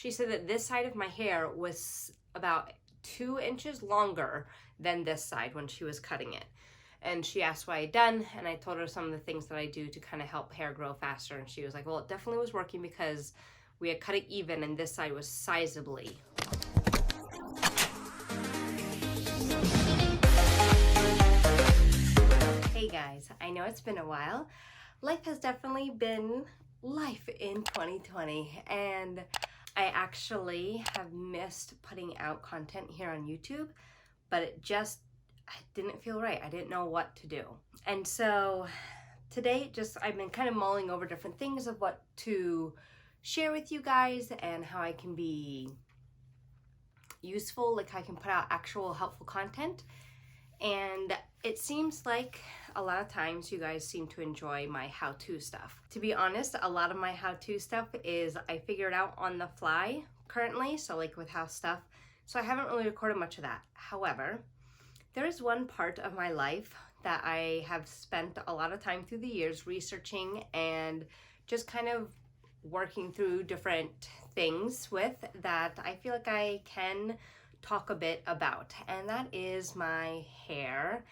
she said that this side of my hair was about 2 inches longer than this side when she was cutting it. And she asked what I'd done, and I told her some of the things that I do to kind of help hair grow faster. And she was like, well, it definitely was working because we had cut it even and this side was sizably. Hey guys, I know it's been a while. Life has definitely been life in 2020, and I actually have missed putting out content here on YouTube, but it didn't feel right. I didn't know what to do. And so today, I've been kind of mulling over different things of what to share with you guys and how I can be useful, like I can put out actual helpful content. And it seems like a lot of times you guys seem to enjoy my how-to stuff. To be honest, a lot of my how-to stuff is I figure it out on the fly currently, so like with house stuff. So I haven't really recorded much of that. However, there is one part of my life that I have spent a lot of time through the years researching and just kind of working through different things with that I feel like I can talk a bit about, and that is my hair,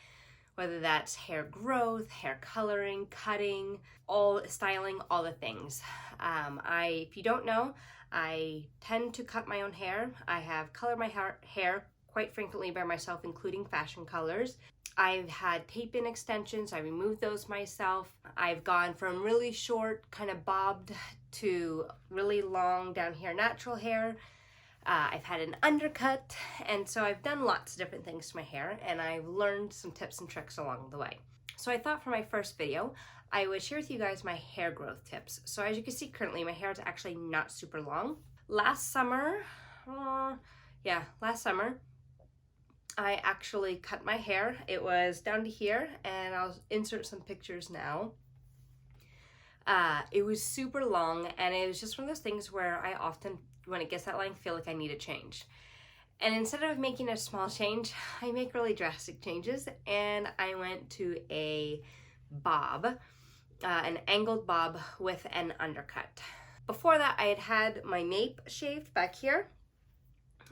whether that's hair growth, hair coloring, cutting, all styling, all the things. If you don't know, I tend to cut my own hair. I have colored my hair quite frequently by myself, including fashion colors. I've had tape-in extensions. I removed those myself. I've gone from really short, kind of bobbed, to really long down here natural hair. I've had an undercut, and so I've done lots of different things to my hair, and I've learned some tips and tricks along the way. So I thought for my first video, I would share with you guys my hair growth tips. So as you can see currently, my hair is actually not super long. Last summer, I actually cut my hair. It was down to here, and I'll insert some pictures now. It was super long, and it was just one of those things where I often, when it gets that long, feel like I need a change. And instead of making a small change, I make really drastic changes, and I went to a bob, an angled bob with an undercut. Before that, I had my nape shaved back here.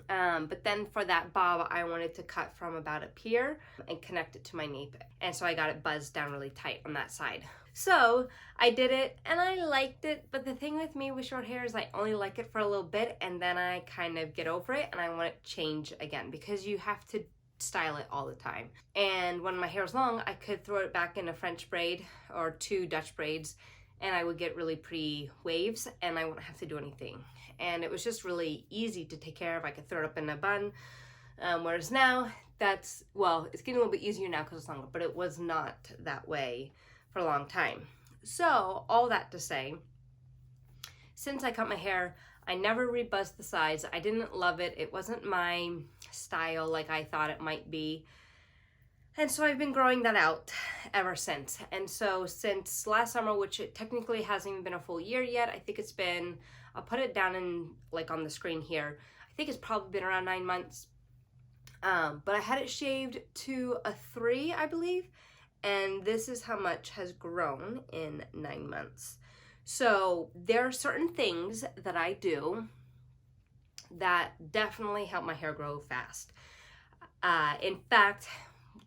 But then for that bob, I wanted to cut from about up here and connect it to my nape. And so I got it buzzed down really tight on that side. So I did it and I liked it. But the thing with me with short hair is I only like it for a little bit and then I kind of get over it and I want it to change again because you have to style it all the time. And when my hair was long, I could throw it back in a French braid or 2 Dutch braids and I would get really pretty waves and I wouldn't have to do anything. And it was just really easy to take care of. I could throw it up in a bun. Whereas now, it's getting a little bit easier now because it's longer, but it was not that way for a long time. So, all that to say, since I cut my hair, I never rebuzzed the sides. I didn't love it. It wasn't my style like I thought it might be. And so I've been growing that out ever since. And so since last summer, which it technically hasn't even been a full year yet, I think it's been, I'll put it down in like on the screen here. I think it's probably been around 9 months. But I had it shaved to a 3, I believe. And this is how much has grown in 9 months. So there are certain things that I do that definitely help my hair grow fast. In fact,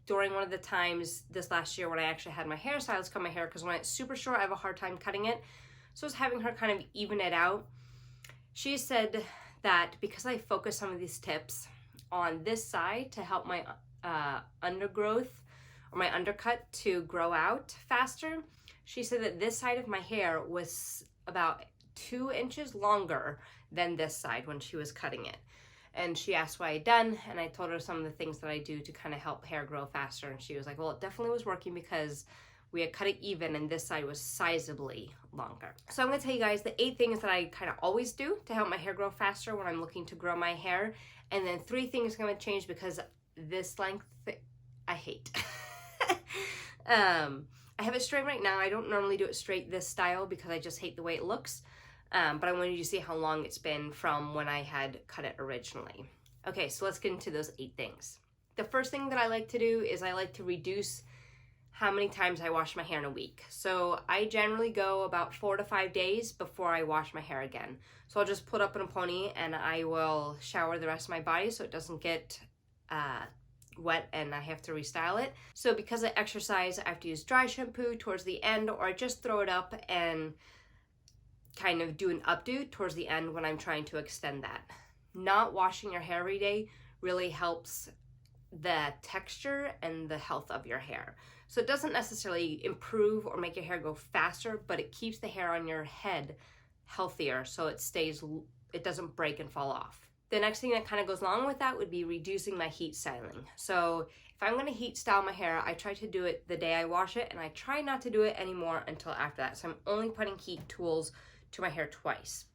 during one of the times this last year when I actually had my hairstylist cut my hair, because when it's super short, I have a hard time cutting it. So I was having her kind of even it out. She said that because I focus some of these tips on this side to help my undergrowth or my undercut to grow out faster, she said that this side of my hair was about 2 inches longer than this side when she was cutting it. And she asked what I'd done, and I told her some of the things that I do to kind of help hair grow faster. And she was like, well, it definitely was working because we had cut it even and this side was sizably longer. So I'm gonna tell you guys the 8 things that I kind of always do to help my hair grow faster when I'm looking to grow my hair. And then 3 things I'm gonna change because this length, I hate. I have it straight right now. I don't normally do it straight this style because I just hate the way it looks. But I wanted you to see how long it's been from when I had cut it originally. Okay, so let's get into those 8 things. The first thing that I like to do is I like to reduce how many times I wash my hair in a week. So I generally go about 4 to 5 days before I wash my hair again. So I'll just put up in a pony and I will shower the rest of my body so it doesn't get wet and I have to restyle it. So because I exercise, I have to use dry shampoo towards the end, or I just throw it up and kind of do an updo towards the end when I'm trying to extend that. Not washing your hair every day really helps the texture and the health of your hair. So it doesn't necessarily improve or make your hair go faster, but it keeps the hair on your head healthier so it doesn't break and fall off. The next thing that kind of goes along with that would be reducing my heat styling. So if I'm going to heat style my hair, I try to do it the day I wash it, and I try not to do it anymore until after that. So I'm only putting heat tools to my hair twice.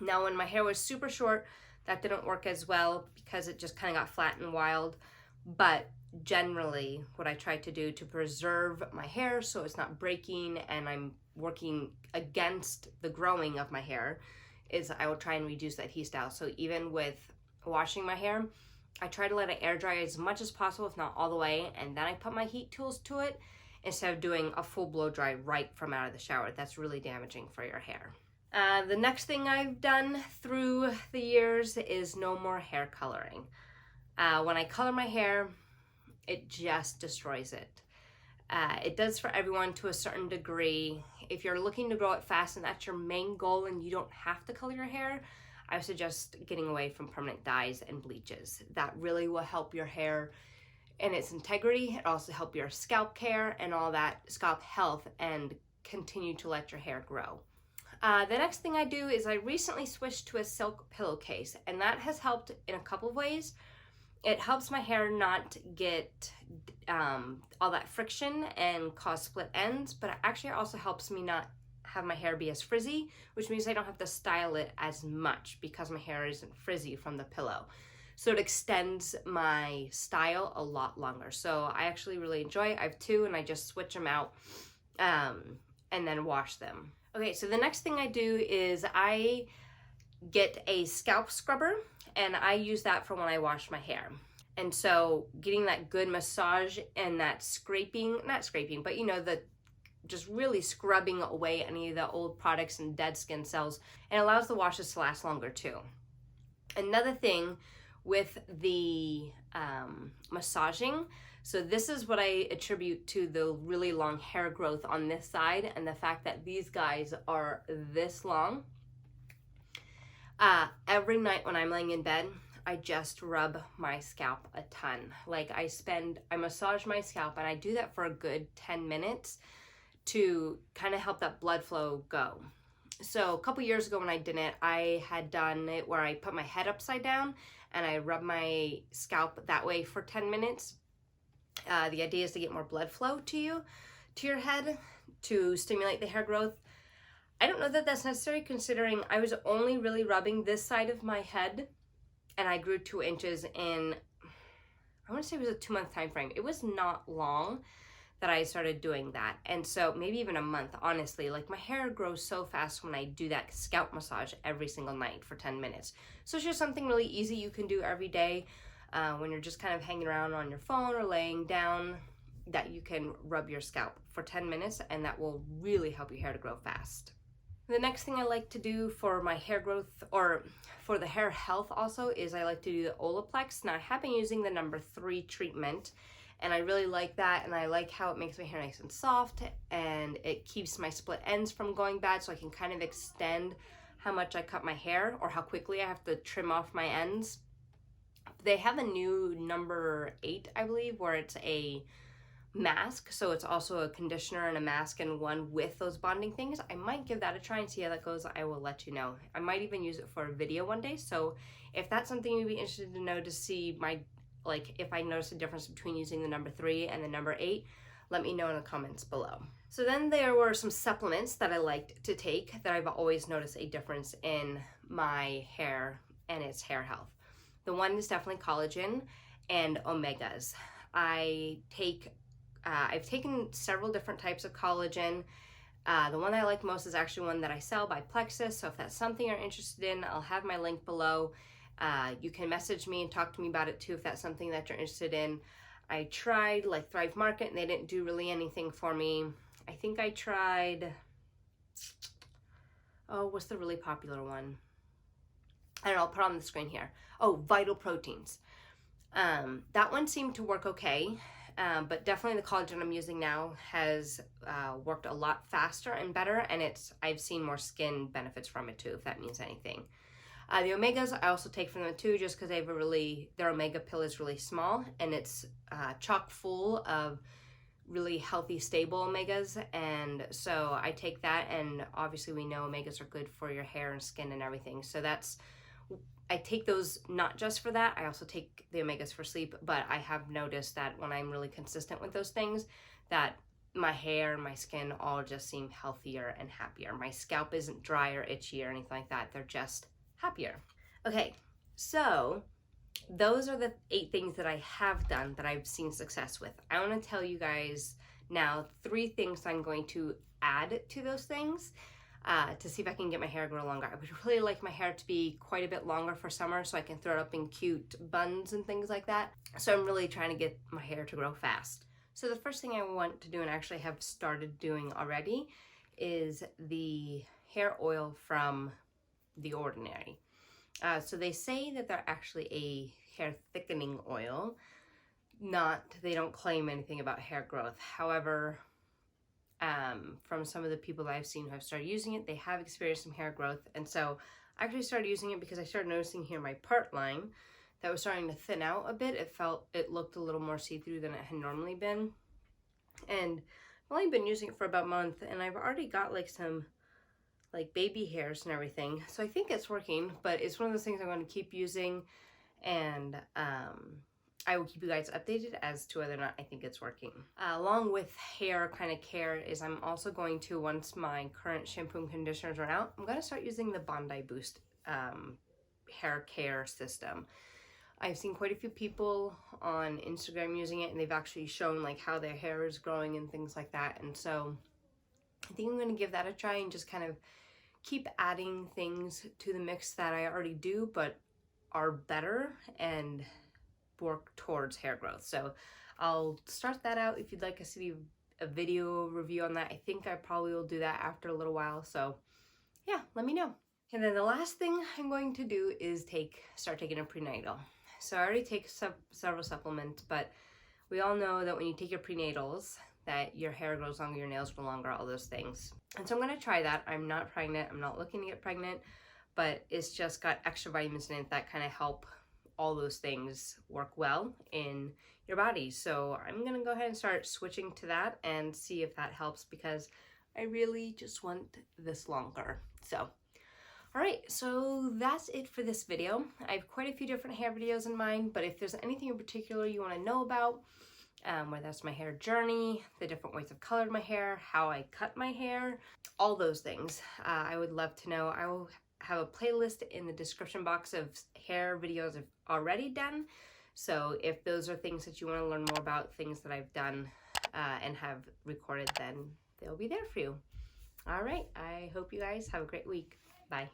Now when my hair was super short, that didn't work as well because it just kind of got flat and wild. But generally what I try to do to preserve my hair so it's not breaking and I'm working against the growing of my hair is I will try and reduce that heat style. So even with washing my hair, I try to let it air dry as much as possible, if not all the way, and then I put my heat tools to it instead of doing a full blow dry right from out of the shower. That's really damaging for your hair. The next thing I've done through the years is no more hair coloring. When I color my hair, it just destroys it. It does for everyone to a certain degree. If you're looking to grow it fast and that's your main goal and you don't have to color your hair, I suggest getting away from permanent dyes and bleaches. That really will help your hair and its integrity. It also help your scalp care and all that scalp health and continue to let your hair grow. The next thing I do is I recently switched to a silk pillowcase, and that has helped in a couple of ways. It helps my hair not get all that friction and cause split ends, but it actually also helps me not have my hair be as frizzy, which means I don't have to style it as much because my hair isn't frizzy from the pillow. So it extends my style a lot longer. So I actually really enjoy it. I have two and I just switch them out and then wash them. Okay, so the next thing I do is I get a scalp scrubber and I use that for when I wash my hair. And so getting that good massage and that scraping, not scraping, but you know, the just really scrubbing away any of the old products and dead skin cells, and allows the washes to last longer too. Another thing with the massaging, so this is what I attribute to the really long hair growth on this side and the fact that these guys are this long. Every night when I'm laying in bed, I just rub my scalp a ton. Like I massage my scalp, and I do that for a good 10 minutes to kind of help that blood flow go. So a couple years ago when I did it, I had done it where I put my head upside down and I rub my scalp that way for 10 minutes. The idea is to get more blood flow to your head, to stimulate the hair growth. I don't know that that's necessary, considering I was only really rubbing this side of my head and I grew 2 inches in, I want to say it was a 2-month time frame. It was not long that I started doing that. And so maybe even a month, honestly. Like my hair grows so fast when I do that scalp massage every single night for 10 minutes. So it's just something really easy you can do every day when you're just kind of hanging around on your phone or laying down, that you can rub your scalp for 10 minutes and that will really help your hair to grow fast. The next thing I like to do for my hair growth, or for the hair health also, is I like to do the Olaplex. Now I have been using the number 3 treatment, and I really like that, and I like how it makes my hair nice and soft, and it keeps my split ends from going bad, so I can kind of extend how much I cut my hair or how quickly I have to trim off my ends. They have a new number 8, I believe, where it's a mask, so it's also a conditioner and a mask in one with those bonding things. I might give that a try and see how that goes. I will let you know. I might even use it for a video one day, so if that's something you'd be interested to know, to see my, like, if I notice a difference between using the number 3 and the number 8, let me know in the comments below. So then there were some supplements that I liked to take that I've always noticed a difference in my hair and its hair health. The one is definitely collagen and omegas. I've taken several different types of collagen. The one I like most is actually one that I sell by Plexus, so if that's something you're interested in, I'll have my link below. You can message me and talk to me about it too if that's something that you're interested in. I tried like Thrive Market and they didn't do really anything for me. I think I tried, oh, what's the really popular one? I don't know, I'll put it on the screen here. Oh, Vital Proteins. That one seemed to work okay, but definitely the collagen I'm using now has worked a lot faster and better, and I've seen more skin benefits from it too, if that means anything. The omegas I also take from them too, just because their omega pill is really small, and it's chock full of really healthy, stable omegas, and so I take that, and obviously we know omegas are good for your hair and skin and everything, so I take those not just for that, I also take the omegas for sleep, but I have noticed that when I'm really consistent with those things, that my hair and my skin all just seem healthier and happier. My scalp isn't dry or itchy or anything like that, they're just happier. Okay, so those are the 8 things that I have done that I've seen success with. I want to tell you guys now 3 things I'm going to add to those things to see if I can get my hair to grow longer. I would really like my hair to be quite a bit longer for summer so I can throw it up in cute buns and things like that. So I'm really trying to get my hair to grow fast. So the first thing I want to do, and actually have started doing already, is the hair oil from The Ordinary. So they say that they're actually a hair thickening oil. They don't claim anything about hair growth. However, from some of the people that I've seen who have started using it, they have experienced some hair growth. And so I actually started using it because I started noticing here my part line that was starting to thin out a bit. It looked a little more see-through than it had normally been. And I've only been using it for about a month, and I've already got like some like baby hairs and everything. So I think it's working, but it's one of those things I'm going to keep using, and I will keep you guys updated as to whether or not I think it's working. Along with hair kind of care is I'm also going to, once my current shampoo and conditioners run out, I'm going to start using the Bondi Boost hair care system. I've seen quite a few people on Instagram using it, and they've actually shown like how their hair is growing and things like that. And so I think I'm going to give that a try and just kind of keep adding things to the mix that I already do but are better and work towards hair growth. So I'll start that out. If you'd like to see a video review on that, I think I probably will do that after a little while. So yeah, let me know. And then the last thing I'm going to do is start taking a prenatal. So I already take several supplements, but we all know that when you take your prenatals, that your hair grows longer, your nails grow longer, all those things. And so I'm going to try that. I'm not pregnant. I'm not looking to get pregnant, but it's just got extra vitamins in it that kind of help all those things work well in your body. So I'm going to go ahead and start switching to that and see if that helps, because I really just want this longer. So all right, so that's it for this video. I have quite a few different hair videos in mind, but if there's anything in particular you want to know about, whether that's my hair journey, the different ways I've colored my hair, how I cut my hair, all those things, I would love to know. I will have a playlist in the description box of hair videos I've already done. So if those are things that you want to learn more about, things that I've done and have recorded, then they'll be there for you. All right, I hope you guys have a great week. Bye.